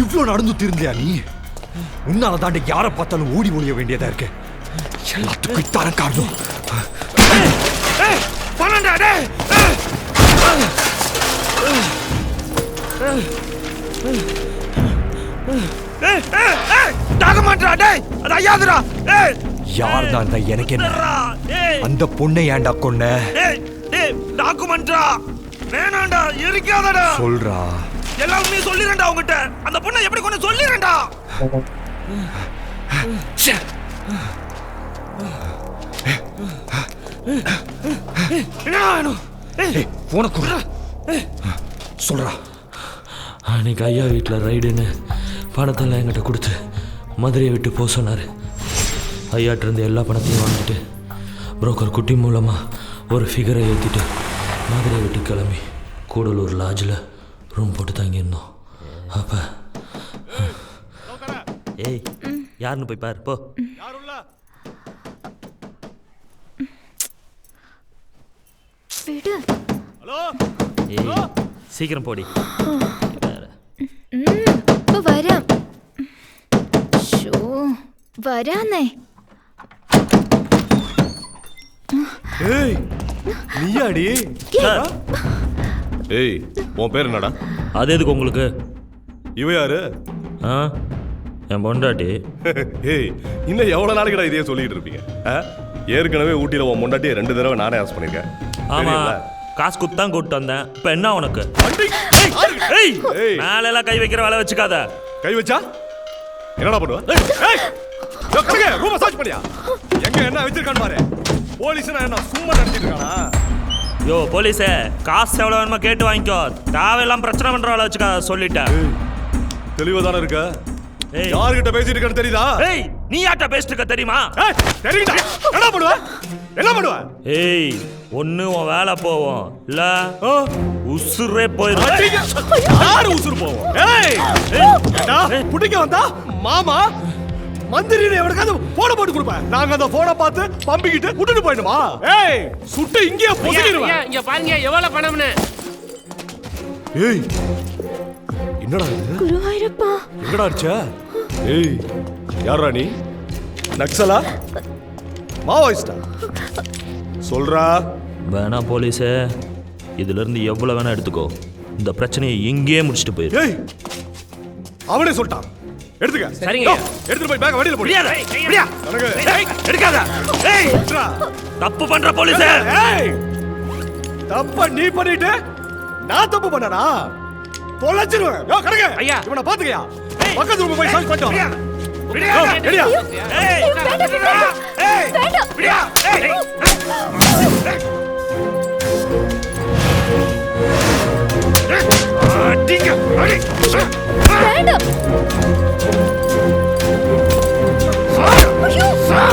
இவ்வளவு நடந்து திருந்தியா நீ? உன்னால தாண்டி யாரை பார்த்தாலும் ஓடி ஒழிய வேண்டியதா இருக்கு. எல்லாத்துக்கும் இத்தான காரணம். யார் தான் எனக்கு என்ன? அந்த பொண்ணை ஏன்டா கொன்ன? டாக்குமெண்ட்ரா வேணாண்டா, எரிக்காதடா. சொல்றா. எல்லாம் நீ சொல்லிரண்டா உங்ககிட்ட. அந்த பொண்ணை எப்படி கொண்டு சொல்லிரண்டா. என்ன வேணும்? போன குடுறா. சொல்றா. அன்னைக்கு ஐயா வீட்டில் ரைடுன்னு பணத்தெல்லாம் என்கிட்ட கொடுத்து மதுரையை விட்டு போக சொன்னார். ஐயாட்ட இருந்து எல்லா பணத்தையும் வாங்கிட்டு புரோக்கர் குட்டி மூலமாக ஒரு ஃபிகரை ஏற்றிட்டு மதுரையை விட்டு கிளம்பி கூடலூர் லாட்ஜில் ரூம் போட்டு தங்கியிருந்தோம். அப்போ ஏய் யாருன்னு போய் பாரு போ. ஏய் சீக்கிரம் போடி. வராம் வரானே. ஏய் நீயாடி? ஏய் உன் பேர் என்னடா? அது எதுக்கு உங்களுக்கு? இவ யாரு? என் பொண்டாட்டி. ஏய் இன்னும் எவ்வளோ நாளைக்குடா இதையே சொல்லிக்கிட்டு இருப்பீங்க? ஏற்கனவே ஊட்டியில் உன் பொண்டாட்டியை 2 தடவை நானே அரெஸ்ட் பண்ணியிருக்கேன். ஆமாம், காசு குத்தான் கூப்பிட்டு வந்தேன். இப்போ என்ன உனக்கு? மேலெல்லாம் கை வைக்கிற வேலை வச்சுக்காத. கை வச்சா என்னடா பண்ணுவ? ரூம சர்ச் பண்ணியா? எங்க என்ன வச்சிருக்கான்னு பாரு. போலீஸ்னா என்ன சும்மா நடத்திட்டு இருக்கானா? யோ போலீஸே, காசு எவ்வளோ வேணுமோ கேட்டு வாங்கிக்கோ. தேவையெல்லாம் பிரச்சனை பண்ற வேலை வச்சுக்காத சொல்லிட்டேன். தெளிவா தானே இருக்க? யார்கிட்ட பேசிட்டு இருக்கன்னு தெரியுதா? ஏய் நீ யார்கிட்ட பேசிட்டு இருக்க தெரியுமா? தெரியுதா? என்ன பண்ணுவ? என்ன பண்ணுவ? ஏய் ஒண்ணு உன் வேலை போவோம், இல்ல உசுரே போயிடும். யாரு உசுறு போவோம்? ஏய் புடிக்க வந்தா மாமா மந்திரியை எவனுக்காவது போன போட்டு கொடுப்பேன். நாங்க அந்த போனை பார்த்து பம்பிக்கிட்டு விட்டுட்டு போயிடுமா? ஏய் சுட்டு இங்கேயே பொசுக்கிடுவேன். இங்க பாருங்க எவ்வளவு பணம்னு. ஏய் என்னடா இது? குருவாயூரப்பா எங்கடா அடிச்ச? ஏய் யாரா நீ? நக்சலா? மாவோயிஸ்டா? சொல்றா. வேணா போலீஸே, இதுல இருந்து எவ்வளவு வேணா எடுத்துக்கோ. இந்த பிரச்சனையை எங்கேயே முடிச்சுட்டு போயிரு. ஏய் அவனே சொல்லிட்டான். எடுத்துக்க. சரிங்க. எடுத்துட்டு போய் பேக் வண்டியில போடு. எடுக்காத. ஏய் தப்பு பண்ற போலீஸே. ஏய் தப்ப நீ பண்ணிட்டு நான் தப்பு பண்ணனா? தொலைச்சிருவேன். யோ கடங்க. ஐயா இவனை பாத்துக்கயா? பக்கத்து ரூம் போய் சர்ச் பண்ணு. விடியா. விடியா. ஏய் ஏய் விடியா. ஏய் அடிங்க அடி. வேண்டாம். ஐயோ சார்.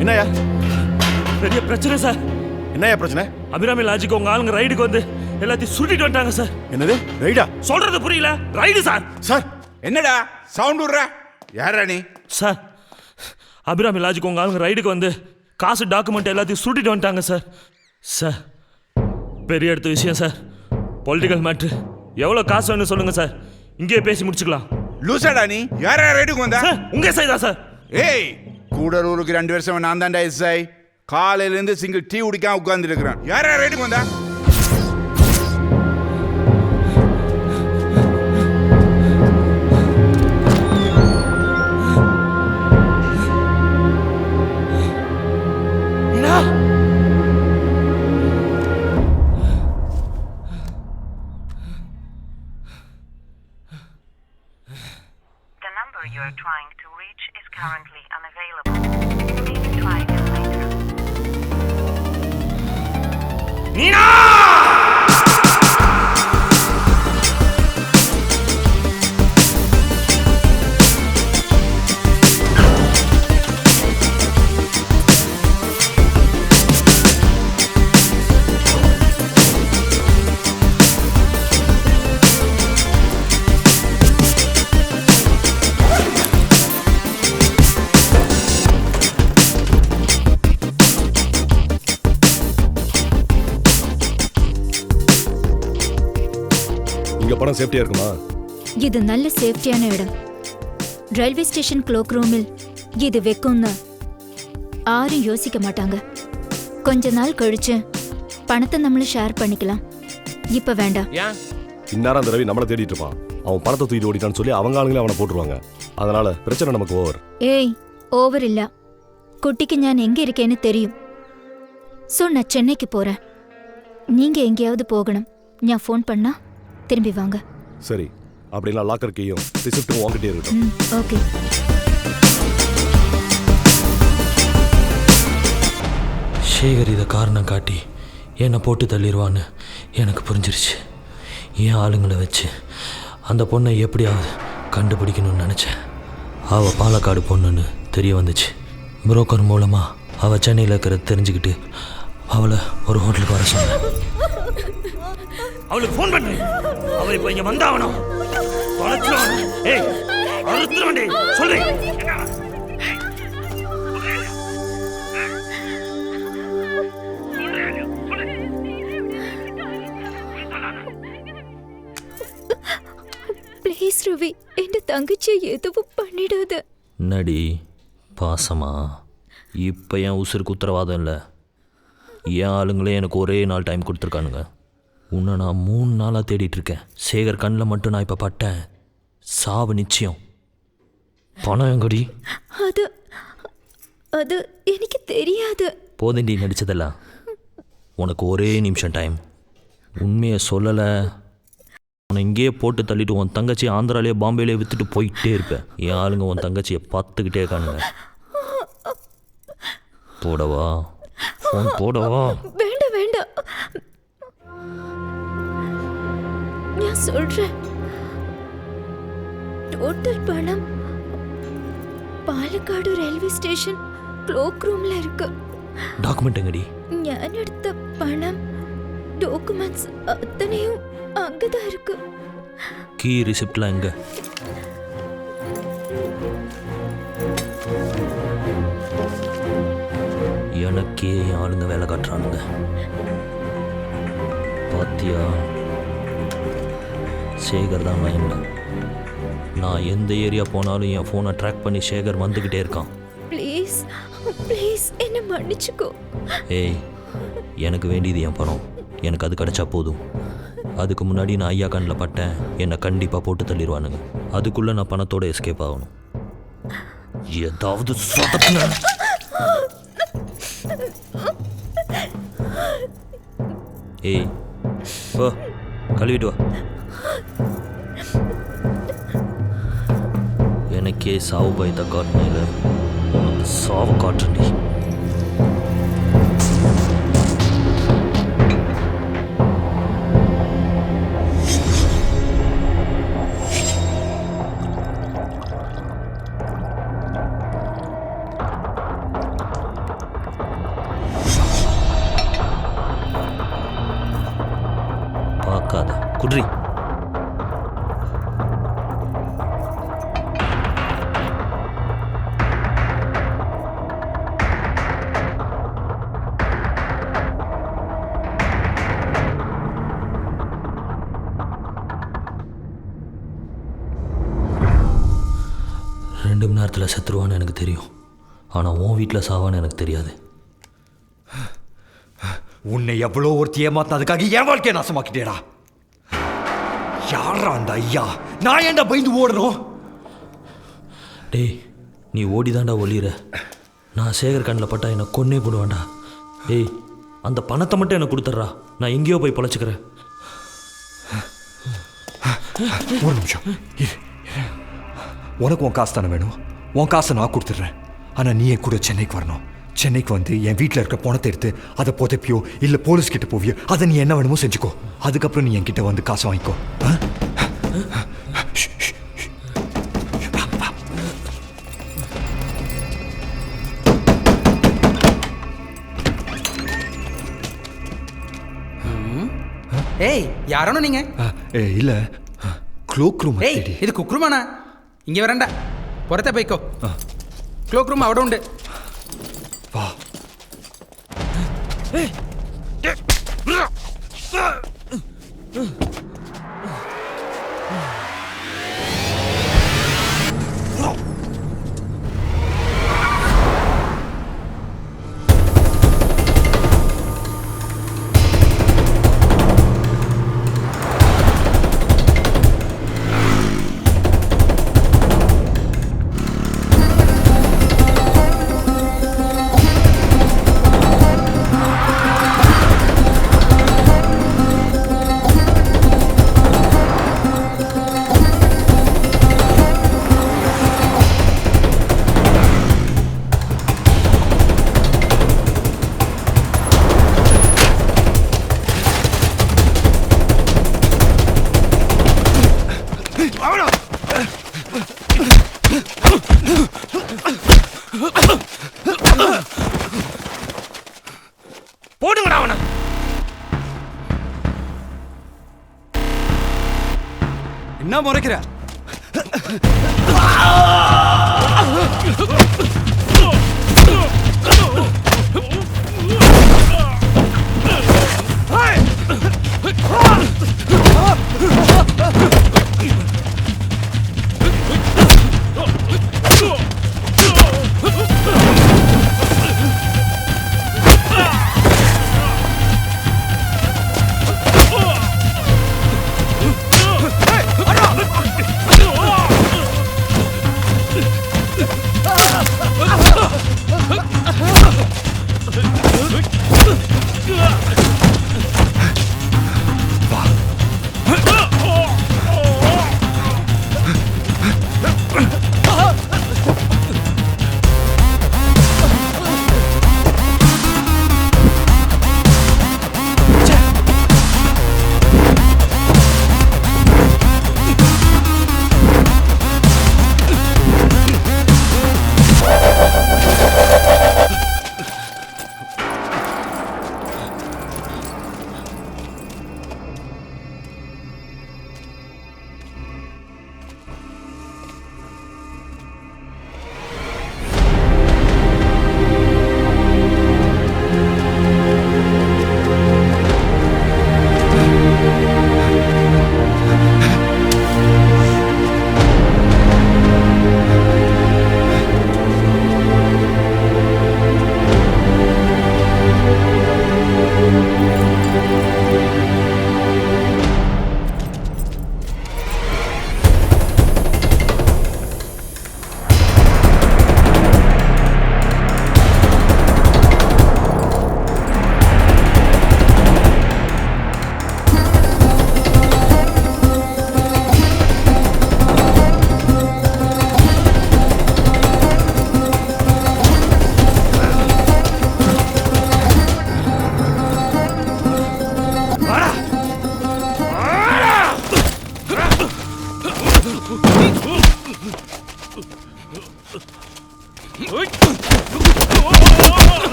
என்னையா பெரிய பிரச்சனை சார். என்னையா பிரச்சனை? அபிராமி லாட்ஜுக்கு உங்க ஆளுங்க ரைடுக்கு வந்து எல்லாத்தையும் சுருட்டிட்டு வந்துட்டாங்க சார். என்னது ரைடா? சொல்றது புரியல. Ride sir. சார் என்னடா சவுண்ட் விடுற? யாரா நீ? சார் அபிராமி லாட்ஜுக்கு உங்க ஆளுங்க ரைடுக்கு வந்து காசு டாக்குமெண்ட் எல்லாத்தையும் சுருட்டிட்டு வந்துட்டாங்க சார். சார் பெரிய எடுத்த விஷயம் சார். Political matter. எவ்வளோ காசு வேணும் சொல்லுங்க சார், இங்கேயே பேசி முடிச்சுக்கலாம். லூசாடா நீ? யாரா ரைடுக்கு வந்தா? சார் உங்க சைடா சார்? ஏய் கூடலூருக்கு 2 வருஷம் நான் தான்டா எஸ்ஐ. காலையில இருந்து சிங்கிள் டீ குடிக்காம உட்கார்ந்து இருக்கிறேன். யாரா ரைடுக்கு வந்தா? The number you trying to reach is currently unavailable. Please try again later. இங்க பணம் சேஃப்டியா இருக்குமா? இது நல்ல சேஃப்டியான இடம். ரயில்வே ஸ்டேஷன் க்ளோக் ரூமில் இது வைக்கும்னு யாரும் யோசிக்க மாட்டாங்க. கொஞ்ச நாள் கழிச்சு பணத்தை நம்மள ஷேர் பண்ணிக்கலாம். இப்ப வேண்டாம். இந்நேரம் அந்த ரவி நம்மளை தேடிட்டு இருப்பான். அவன் பணத்தை தூக்கிட்டு ஓடிட்டான்னு சொல்லி அவங்க ஆளுங்களே அவனை போட்டுருவாங்க. அதனால பிரச்சனை நமக்கு ஓவர். ஏய், ஓவர் இல்ல. குட்டிக்கு நான் எங்க இருக்கேன்னு தெரியும். சோ நான் சென்னைக்கு போறேன். நீங்க எங்கேயாவது போகணும். நான் ஃபோன் பண்ணா திரும்பி வாங்க. சரி, அப்படின்னா லாக்கர் கீயும் ரிசிப்டும் வாங்கிட்டே இருக்கட்டும். ஓகே. சேகர் இதை காரணம் காட்டி என்னை போட்டு தள்ளிடுவான்னு எனக்கு புரிஞ்சிருச்சு. என் ஆளுங்களை வச்சு அந்த பொண்ணை எப்படியாவது கண்டுபிடிக்கணும்னு நினச்சேன். அவள் பாலக்காடு பொண்ணுன்னு தெரிய வந்துச்சு. புரோக்கர் மூலமாக அவள் சென்னையில் இருக்கிறத தெரிஞ்சுக்கிட்டு அவளை ஒரு ஹோட்டலுக்கு வர சொன்னேன். அவளுக்கு ஃபோன் பண்ணு. அவள் இப்போ இங்கே வந்தாகணும். ஏய், சொல்லு. ப்ளீஸ் ரவி, என் தங்கச்சியை எதுவும் பண்ணிடாத. நடி பாசமா, இப்போ என் உசுருக்கு உத்தரவாதம் இல்லை. என் ஆளுங்களே எனக்கு ஒரே நாள் டைம் கொடுத்துருக்கானுங்க. உன்னை நான் 3 நாளாக தேடிட்டு இருக்கேன். சேகர் கண்ணில் மட்டும் நான் இப்போ பட்டேன். சாவு நிச்சயம். பணம் எங்கடி? அது அது எனக்கு தெரியாது. போதண்டி நடித்ததெல்லாம். உனக்கு ஒரே நிமிஷம் டைம். உண்மையை சொல்லலை, உன்னை இங்கேயே போட்டு தள்ளிட்டு உன் தங்கச்சி ஆந்திராலே பாம்பேலே விற்றுட்டு போயிட்டே இருப்பேன். என் ஆளுங்க உன் தங்கச்சியை பார்த்துக்கிட்டே இருக்கானுங்க. போடவா ஃபோன்? போடவா? வேண்டாம் வேண்டாம், நான் சொல்றேன். டோட்டல் பணம் பாலக்காடு ரயில்வே ஸ்டேஷன் க்ளோக் ரூம்ல இருக்கு. டாக்குமெண்ட் எங்கடி? நான் எடுத்த பணம், டாக்குமெண்ட்ஸ் அத்தனையும் அங்கதான் இருக்கு. கீ ரிசிப்ட்லாம் எங்க? எனக்கே என் ஆளுங்க வேலை காட்டுறானுங்க. பாத்தியா, சேகர் தான் லைன்ல. நான் எந்த ஏரியா போனாலும் என் ஃபோனை ட்ராக் பண்ணி சேகர் வந்துக்கிட்டே இருக்கான். ப்ளீஸ் ப்ளீஸ் என்ன மன்னிச்சுக்கோ. ஏய், எனக்கு வேண்டியது என் பணம். எனக்கு அது கிடைச்சா போதும். அதுக்கு முன்னாடி நான் ஐயா கண்ணில் பட்டேன். என்னை கண்டிப்பாக போட்டு தள்ளிடுவானுங்க. அதுக்குள்ளே நான் பணத்தோட எஸ்கேப் ஆகணும். ஏதாவது சொதப்புன. ஏய், ஓ கழுவிட்டு வா. எனக்கே சாவு பயத்தை காட்டினில, சாவு காட்டுண்டி. பார்க்காத குட்ரி. ரெண்டு மணி நேரத்தில் செத்துருவான்னு எனக்கு தெரியும். ஆனால் உன் வீட்டில் சாவான்னு எனக்கு தெரியாது. உன்னை எவ்வளோ ஒருத்தி ஏமாத்தினதுக்காக என் வாழ்க்கையை நாசமாக்கிட்டேடா. யாரா அந்த ஐயா? நான் ஏன்டா பயந்து ஓடணும்? டேய், நீ ஓடிதாண்டா ஒளியிற. நான் சேகர் கண்ணில் பட்டா என்னை கொன்னே போடுவான்டா. டேய், அந்த பணத்தை மட்டும் எனக்கு கொடுத்துட்றா. நான் எங்கேயோ போய் பொழைச்சிக்கிறேன். ஒரு நிமிஷம். உனக்கு உன் காசு தானே வேணும், உன் காசை நான் கொடுத்துட்றேன். ஆனால் நீ என் கூட சென்னைக்கு வரணும். சென்னைக்கு வந்து என் வீட்டில் இருக்க பணத்தை எடுத்து அதை புதைப்பியோ இல்லை போலீஸ் கிட்ட போவியோ, அதை நீ என்ன வேணுமோ செஞ்சுக்கோ. அதுக்கப்புறம் நீ என்கிட்ட வந்து காசு வாங்கிக்கோ. ஏய் யாரானோ நீங்க? இல்லை, க்ளோக் ரூம் ஏய் இது குக் ரூமாண்ணா? இங்கே வரண்டா, புறத்த போய்க்கோ. க்ளோக் ரூம் அவட உண்டு. வா. போடுங்கடா அவனை. என்ன முறைக்கிற?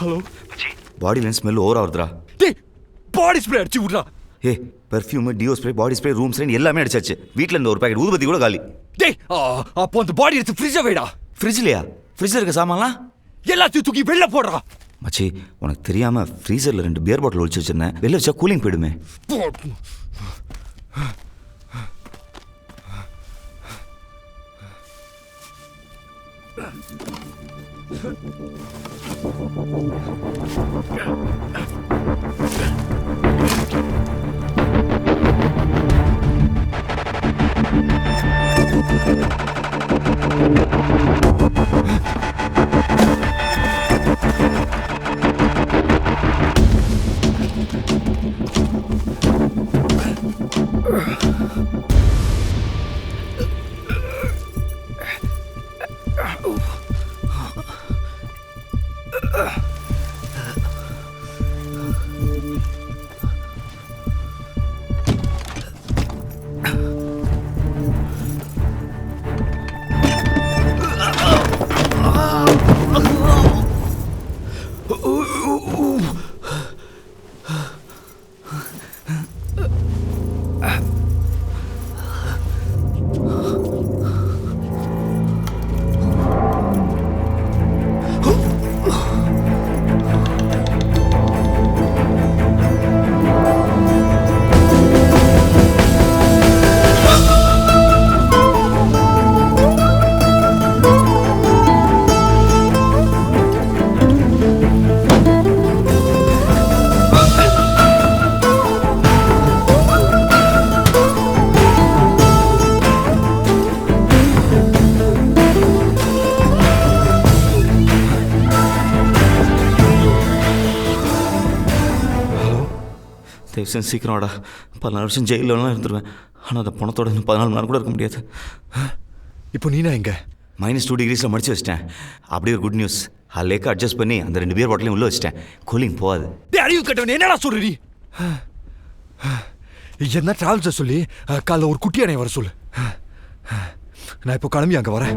ஹலோ பாடியில் ஸ்மெல் ஓவர் ஆகுதுடா. டேய் பாடி ஸ்ப்ரே அடிச்சு விட்றா. Perfume, deo spray, body spray, room spray எல்லாமே அடிச்சாச்சு. வீட்டில் இருந்த ஒரு பேக்கெட் ஊதுபத்தி கூட காலி. டேய் அப்போ அந்த பாடி எடுத்து ஃப்ரிட்ஜை வைடா. ஃப்ரிட்ஜ்லையா? ஃப்ரிட்ஜில் இருக்க சாமான்லாம் எல்லாத்தையும் தூக்கி வெளில போடுறா. மச்சி, உனக்கு தெரியாமல் ஃப்ரீசரில் 2 பியர் பாட்டில் ஒழிச்சு வச்சிருந்தேன். வெளில வச்சா கூலிங் போயிடுமே. சீக்கிரம் வாடா. 14 வருஷம் ஜெயிலெலாம் இருந்துருவேன். ஆனால் அந்த பணத்தோட இன்னும் 14 மணி நேரம் கூட இருக்க முடியாது. இப்போ நீனா எங்க? -2 டிகிரிஸில் மடிச்சு வச்சிட்டேன். அப்படி ஒரு குட் நியூஸ். லேக்காக அட்ஜஸ்ட் பண்ணி அந்த 2 பியர் பாட்டிலையும் உள்ளே வச்சிட்டேன். கூலிங் போகாது. டேய் அறிவு கட்டவனே, என்னடா சொல்றீ? என்ன டிராவல்ஸை சொல்லி காலைல ஒரு குட்டி அணைய வர சொல்லு. நான் இப்போ கிளம்பி அங்கே வரேன்.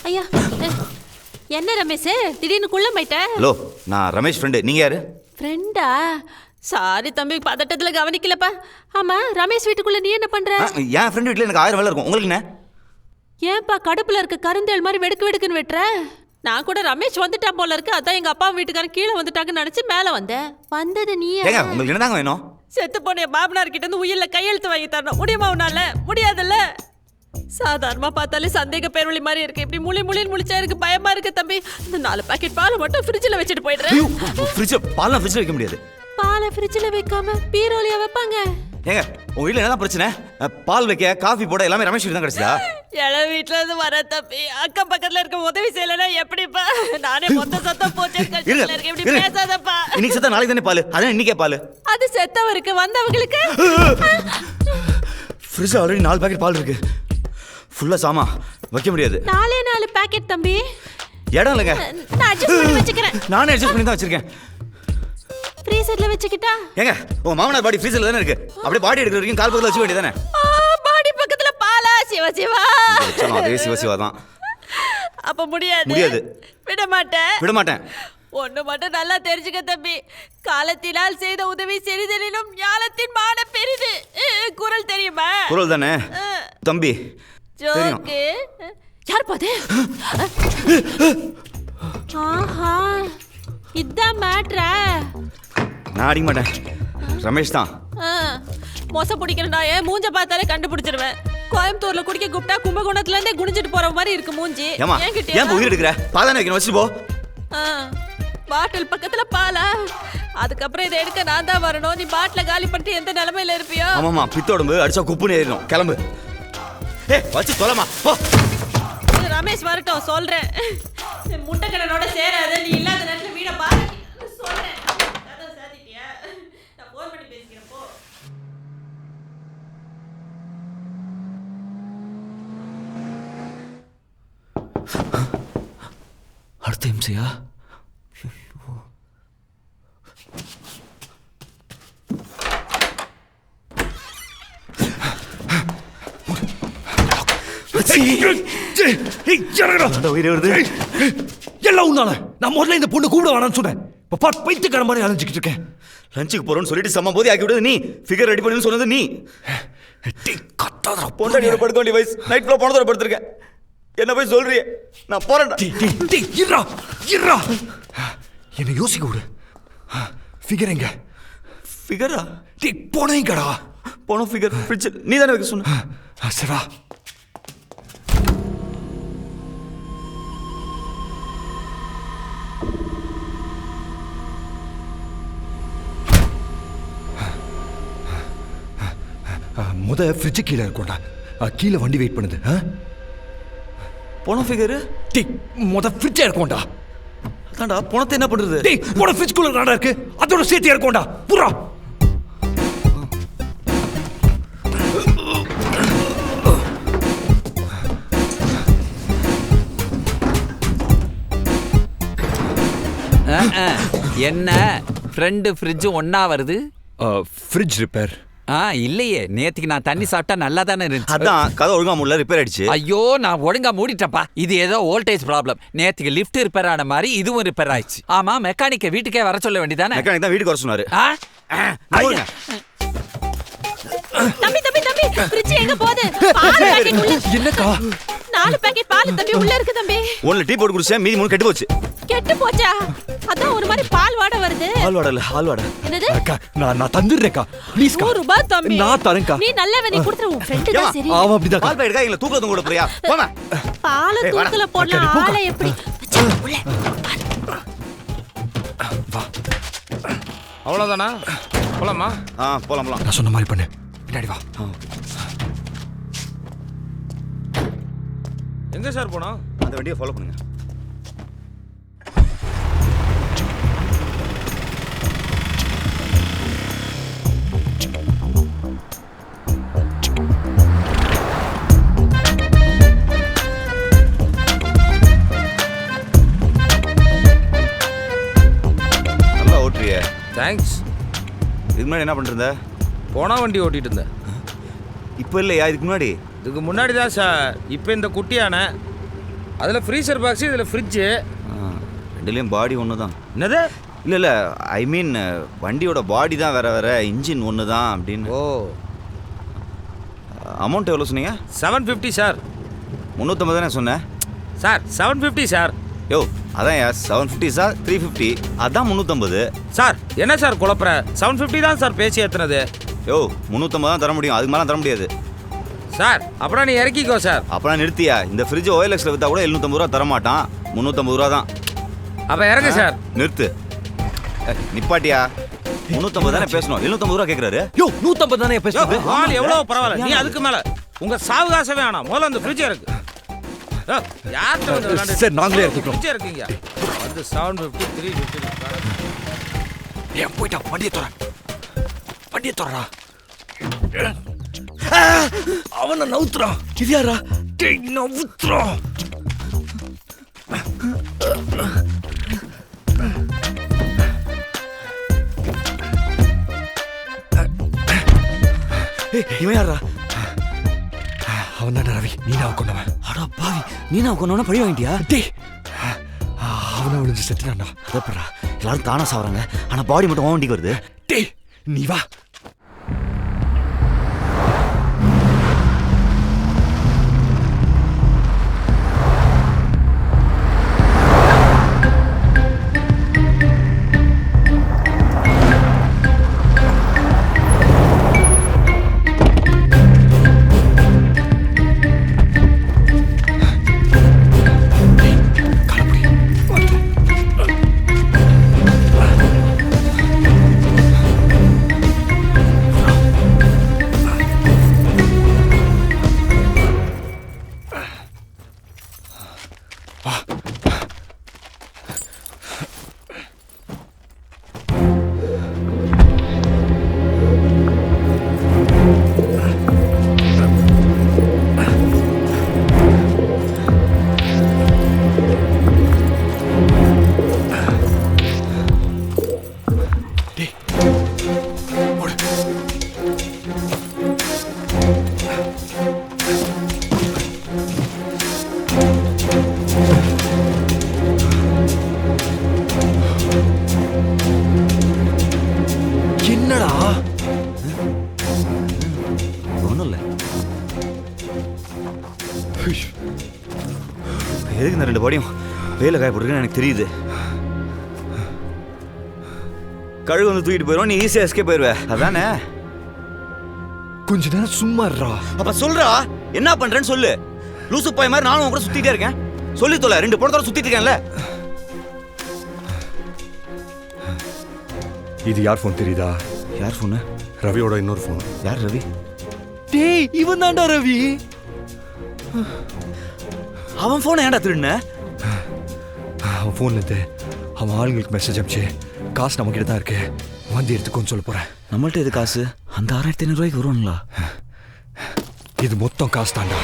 ஐயா, என்ன ரமேஷ் திடீர்னு குள்ள போயிட்ட? ஹலோ, நான் ரமேஷ் ஃப்ரெண்டு. நீங்கள் யாரு? ஃப்ரெண்டா? சாரி தம்பி, பதட்டத்தில் கவனிக்கலப்பா. ஆமா, ரமேஷ் வீட்டுக்குள்ள நீ என்ன பண்ற? என் ஃப்ரெண்டு வீட்டில் எனக்கு 1000 வேலை இருக்கும். உங்களுக்கு என்ன? ஏன்பா கடுப்புல இருக்க கருந்தேள் மாதிரி வெடுக்கு வெடுக்குன்னு வெட்டுற? நான் கூட ரமேஷ் வந்துட்டா போல இருக்கு, அதான் எங்க அப்பா வீட்டுக்காரன் கீழே வந்துட்டாங்கன்னு நினைச்சு மேல வந்தேன். வந்தது நீ? ஏங்க, உங்களுக்கு என்னதாங்க வேணும்? செத்து போன மாமனார் கிட்ட இருந்து உயிரில கையெழுத்து வாங்கி தரணும். முடியுமா உன்னால? முடியாதுல்ல. சாதாரணமா பார்த்தாலே சந்தேக பேர்வழி மாதிரி இருக்கு. இப்படி முழின்னு முழிச்சா இருக்கு, பயமா இருக்கு தம்பி. இந்த 4 பாக்கெட் பால் மட்டும் ஃப்ரிட்ஜில் வச்சுட்டு போயிடுறேன். பால்லாம் ஃப்ரிட்ஜில் வைக்க முடியாது. பாலை ஃப்ரிட்ஜில் வைக்காம பீரோலியா வைப்பாங்க? ஏங்க, உங்க வீட்டில் என்னதான் பிரச்சனை? பால் வைக்க, காஃபி போட எல்லாமே ரமேஷ் வீட்டு தான் கிடைச்சதா? எழ வீட்டுல இருந்து வர தம்பி, அக்கம் பக்கத்துல இருக்க உதவி செய்யலன்னா எப்படிப்பா? நானே மொத்த சத்தம் போச்சு. இப்படி பேசாதப்பா. இன்னைக்கு சத்தம் நாளைக்கு தானே பால், அதான் இன்னைக்கே பால். அது செத்தவருக்கு, வந்தவங்களுக்கு. ஃப்ரிட்ஜ் ஆல்ரெடி 4 பாக்கெட் பால் இருக்கு. ஃபுல்லா சாமா வைக்க முடியாது. 4 பாக்கெட் தம்பி. இடம் இல்லைங்க, நான் அட்ஜஸ்ட் பண்ணி வச்சுக்கிறேன். நானே அட்ஜஸ்ட் பண்ணி தான் வச்சிருக்கேன். ஃப்ரீசர்ல வச்சுக்கிட்டா? ஏங்க, உங்க மாமனார் பாடி ஃப்ரீசர்ல தானே இருக்கு. அப்படியே பாடி எடுக்கிற வரைக்கும் கால் பக்கத்துல வச்சுக்க வேண்டியதானே? பாடி பக்கத்துல பாலா? சிவா சிவா. அதே சிவா சிவா தான். அப்ப முடியாது. முடியாது. விட மாட்டேன். ஒண்ணு மட்டும் நல்லா தெரிஞ்சுக்க தம்பி, காலத்தினால் செய்த உதவி சிறிதெனினும் ஞானத்தின் மான பெரிது. குரல் தெரியுமா? குரல் தானே தம்பி. ஜோக்கு யார் பாது? ஆஹா, இதான் மேட்ரா. நான் அடிக்க மாட்டேன், ரமேஷ் தான். மோசம் பிடிக்கிற நாயை மூஞ்ச பார்த்தாலே கண்டுபிடிச்சிருவேன். கோயம்புத்தூர்ல குடிக்க கூப்பிட்டா கும்பகோணத்துல இருந்தே குடிச்சிட்டு போற மாதிரி இருக்கு மூஞ்சி. ஏன் உயிர் எடுக்கிற? பாதான வைக்கணும், வச்சுட்டு போ. பாட்டில் பக்கத்துல பாலா? அதுக்கப்புறம் இதை எடுக்க நான் தான் வரணும். நீ பாட்டில காலி பண்ணிட்டு எந்த நிலைமையில இருப்பியோ? ஆமாமா, பித்தோடம்பு அடிச்சா குப்புன்னு ஏறிடும். கிளம்பு. வச்சு தொலைமா போ. ரமேஷ் வரட்டும், சொல்றேன். முட்டைக்கடனோட சேராத. நீ இல்லாத நேரத்துல வீட பாரு சொல்றேன். கதை சாத்திட்டியா? நான் போன் பண்ணி பேசிக்கிறேன் போ. சித்திம்சையா? உயிரை வருது. எல்லாம் உன்னால. நான் முதல்ல இந்த பொண்ணு கூப்பிட வேணாம்னு சொன்னேன். இப்ப பார் பைத்தியக்கார மாதிரி அலைஞ்சிக்கிட்டு இருக்கேன். லஞ்சுக்கு போறோம்னு சொல்லிட்டு செம்ம போதி ஆக்கி விடுறது நீ. ஃபிகர் ரெடி பண்ணுன்னு சொன்னது நீ. கத்தாதடா பொண்டாட்டியோட படுக்க வேண்டிய வயசு. நைட் ஃபுல்லா போனதோட படுத்திருக்கேன். என்ன போய் சொல்றியே? நான் போறேன்டா. இருடா. என்ன யோசிக்க விடு. ஃபிகர் எங்க? ஃபிகரா? போனேங்கடா. போன ஃபிகர் ஃப்ரிட்ஜ் நீ தானே வைக்க சொன்ன. சிவா முத ஃப்ரிட்ஜு கீழே இருக்கும்டா. கீழே வண்டி வெயிட் பண்ணுது. போன ஃபிகரு முத ஃப்ரிட்ஜா இருக்கும்டா. அதான்டா பணத்தை என்ன பண்றது? போன ஃப்ரிட்ஜ்குள்ள நாடா இருக்கு. அதோட சேர்த்து இருக்கும்டா. புறா என்ன ஃப்ரெண்டு ஃப்ரிட்ஜ் ஒன்னா வருது? Fridge repair. இல்லையே, நேத்துக்கு நான் தண்ணி சாப்பிட்டா நல்லா தானே இருந்துச்சு. அதான் கதை ஒழுங்கா முடியல, ரிப்பேர் ஆயிடுச்சு. ஐயோ, நான் ஒழுங்கா மூடிட்டப்பா. இது ஏதோ வோல்டேஜ் ப்ராப்ளம். நேத்துக்கு லிஃப்ட் ரிப்பேர் ஆன மாதிரி இதுவும் ரிப்பேர் ஆயிடுச்சு. ஆமா, மெக்கானிக்கை வீட்டுக்கே வர சொல்ல வேண்டியதானே? மெக்கானிக் தான் வீட்டுக்கு வர சொன்னாரு. தம்பி தம்பி தம்பி, ஃப்ரிட்ஜ் எங்க போகுது? பால் பாக்கெட் உள்ள. என்னக்கா? 4 பாக்கெட் பால் தம்பி உள்ள இருக்கு தம்பி. ஒன்னு டீ போட்டு குடிச்சேன், மீதி 3 கெட்டு போச்சு. கெட்டு போச்சா? அதான் ஒரு மாதிரி பால் வாட வருது. பால் வாடல, பால் வாட. என்னது? அக்கா நான் தந்துறேன்க்கா. ப்ளீஸ் கா. 100 ரூபாய் தம்பி. நான் தரேன்க்கா. நீ நல்லவே நீ கொடுத்துற. உன் ஃப்ரெண்ட் தான் சரி. அவன் அப்படிதான். பால் பாக்கெட் எங்க தூக்குல தூங்க கூட போறியா? போமா. பால் தூக்குல போடலாம். ஆளை எப்படி? உள்ள. வா. அவ்வளோதானா? போலாமா? போலாம். நான் சொன்ன மாதிரி பண்ணு. பின்னாடி வா. எங்க சார் போனோம்? அந்த வண்டியை ஃபாலோ பண்ணுங்க. நல்லா ஓட்டுறிய. தேங்க்ஸ். இதுக்கு முன்னாடி என்ன பண்ணிருந்த? போனா வண்டி ஓட்டிட்டு இருந்தேன். இப்போ இல்லையா? இதுக்கு முன்னாடி? இதுக்கு முன்னாடி தான் சார். இப்போ இந்த குட்டியான அதில் ஃப்ரீசர் பாக்ஸ், இதில் ஃப்ரிட்ஜு. ரெண்டுலேயும் பாடி ஒன்று தான். என்னது? இல்லை ஐ மீன் வண்டியோட பாடி தான் வேற, இன்ஜின் ஒன்று தான் அப்படின்னு. ஓ. அமௌண்ட் எவ்வளோ சொன்னீங்க? 750 சார். 350 தானே சொன்னேன் சார். 750 சார். யோ அதான் 750 சார். 350 அதான் 350. சார் என்ன சார் குழப்பற? 750 தான் சார் பேசி ஏற்றுனது. யோ 350 தான் தர முடியும், அதுக்கு மேலே தர முடியாது சார். அப்புறம் நீ இறக்கிக்கோ சார். அப்புறம் நிறுத்தியா? இந்த ஃப்ரிட்ஜ் OLXல விற்றா கூட 750 ரூபா தரமாட்டான், 350 ரூபா தான். அப்போ இறங்கு சார். நிறுத்து. நிப்பாட்டியா? 350 தானே பேசணும், 750 ரூபா கேட்குறாரு. யோ 150 தானே பேசுறது. ஆள் எவ்வளோ பரவாயில்ல, நீ அதுக்கு மேலே உங்கள் சாவகாசமே வேணாம். முதல்ல அந்த ஃப்ரிட்ஜ் இருக்கு. யார்கிட்ட வந்து விளையாண்டு? சார் நாங்களே இறக்கிக்கிறோம். ஃப்ரிட்ஜ் இருக்கீங்க வந்து 750 350. ஏன் போயிட்டா? வண்டியை தரடா. அவனை நவுத்துறான். இது யாரா? நவுத்துறான். இவன் யாரா? அவன் தான் ரவி. நீனா கொண்டவன். அடா பாவி, நீனா கொண்டவன பழி வாங்கிட்டியா? டேய், அவனை விழுந்து செத்துறான்டா. அதப்படா எல்லாரும் தானா சாவறாங்க, ஆனால் பாடி மட்டும் வண்டிக்கு வருது. டேய் நீ வா. எதுக்கு இந்த 2 பாடியும் வேலை காய போட்டுருக்குன்னு எனக்கு தெரியுது. கழுகு வந்து தூக்கிட்டு போயிடும், நீ ஈஸியாக எஸ்கேப் போயிடுவ, அதானே? கொஞ்ச நேரம் சும்மா இருடா. அப்ப சொல்றா, என்ன பண்றேன்னு சொல்லு. லூசு பாய் மாதிரி நானும் கூட சுத்திட்டே இருக்கேன். சொல்லி தொலை, 2 படத்தோட சுத்திட்டு இருக்கேன்ல. இது யார் ஃபோன் தெரியுதா? யார் ஃபோனு? ரவியோட இன்னொரு ஃபோன். யார் ரவி? டேய், இவன் தான்டா ரவி. அவன் ஃபோனை ஏன்டா திருடுன? அவன் ஃபோன்லேருந்து அவன் ஆளுங்களுக்கு மெசேஜ் அனுப்பிச்சு காசு நம்ம கிட்ட தான் இருக்கு, வந்து எடுத்துக்கோன்னு சொல்ல போறேன். நம்மள்ட்ட இது காசு அந்த 6500 ரூபாய்க்கு வருவாங்களா? இது மொத்தம் காசு தாண்டா.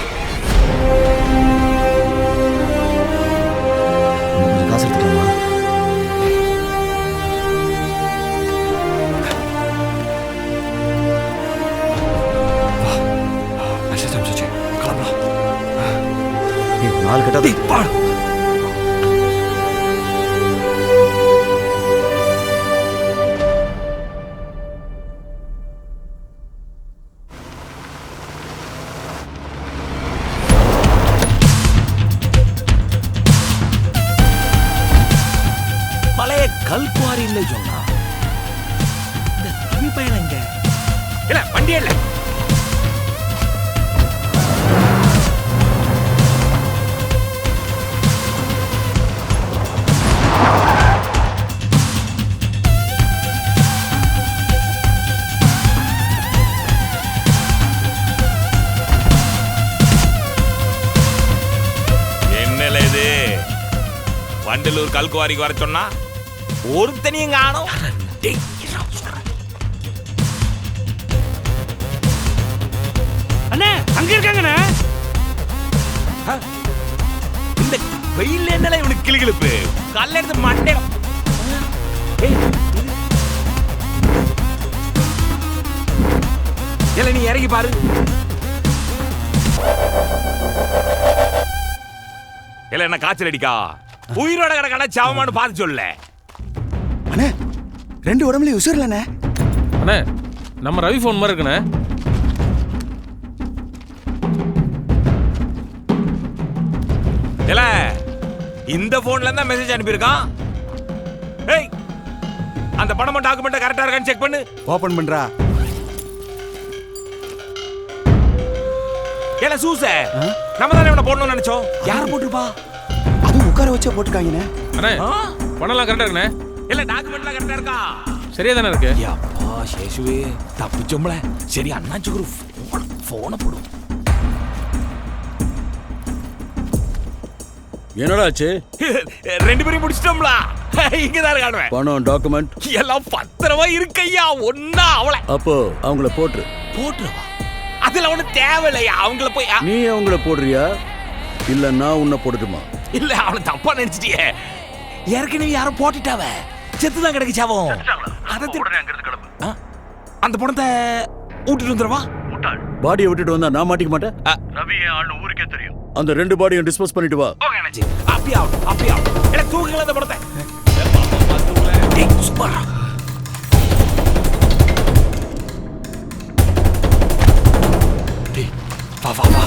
கொஞ்சம் காசு எடுத்துக்கலாமா? மெசேஜ் அனுப்பிச்சு கிளம்பலாம். 4 கட்டாத பழைய கல்குவாரி இல்லை சொன்னா இந்த ரவி பையனங்க இல்ல வண்டியே இல்ல. என்னல இது வண்டலூர் கல்குவாரிக்கு வர சொன்னா ஒருத்தனையும் காணோம். அண்ணே அங்க இருக்காங்கண்ணே. இந்த வெயில் என்னல இவனுக்கு கிளுகிளுப்பு, கல்ல எடுத்து மண்டே. இல்ல நீ இறங்கி பாரு. இல்ல என்ன காய்ச்சல் அடிக்கா, உயிரோட கிடக்கான சாவமானு பார்த்து சொல்ல. அண்ணே 2 உடம்புல உசுரலண்ணே. அண்ணே நம்ம ரவி ஃபோன் மாதிரி இருக்குண்ணே. இல்ல இந்த போன்ல இருந்தா மெசேஜ் அனுப்பியிருக்கான். ஏய் அந்த பணமும் டாக்குமெண்ட் கரெக்டா இருக்கான்னு செக் பண்ணு. ஓபன் பண்றா. ஏல சூச நம்ம தானே இவனை போடணும்னு நினைச்சோம். யார் போட்டுருப்பா? அது உட்கார வச்சே போட்டுருக்காங்கண்ணே. அண்ணே பணம்லாம் கரெக்டாக இருக்குண்ணே. இல்ல டாக்குமெண்ட்லாம் கரெக்டா இருக்கா? சரியா தானே இருக்கு. அப்பா சேஷுவே தப்பிச்சோம்ல. சரி அண்ணாச்சி ஒரு போனை போடும். என்னடா ஆச்சு? 2 பேரையும் முடிச்சிட்டோம்ல. இங்கதான் இருக்கானுவே. பணம் டாக்குமெண்ட் எல்லாம் பத்திரமா இருக்கையா, ஒன்னா அவளை. அப்போ அவங்கள போட்டுரு. போட்டுருவா, அதுல ஒண்ணு தேவையில்லையா. அவங்கள போய் நீ அவங்கள போடுறியா இல்ல நான் உன்னை போடட்டுமா? இல்ல அவளை தப்பா நினைச்சிட்டியே. ஏற்கனவே யாரும் போட்டுட்டாவ, செத்துதான் கிடைக்குச்சாவும். அந்த பணத்தை ஊட்டிட்டு வந்துடுவா. பாடியை விட்டுட்டு வந்தா நான் மாட்டிக்க மாட்டேன். ரவி ஆளு ஊருக்கே தெரியும். அந்த 2 பாடியும் டிஸ்போஸ் பண்ணிட்டு வா. அப்படியே ஆகும், அப்படியே ஆகும். இல்ல தூக்குங்கள அந்த பணத்தை. சூப்பர். வா வா வா.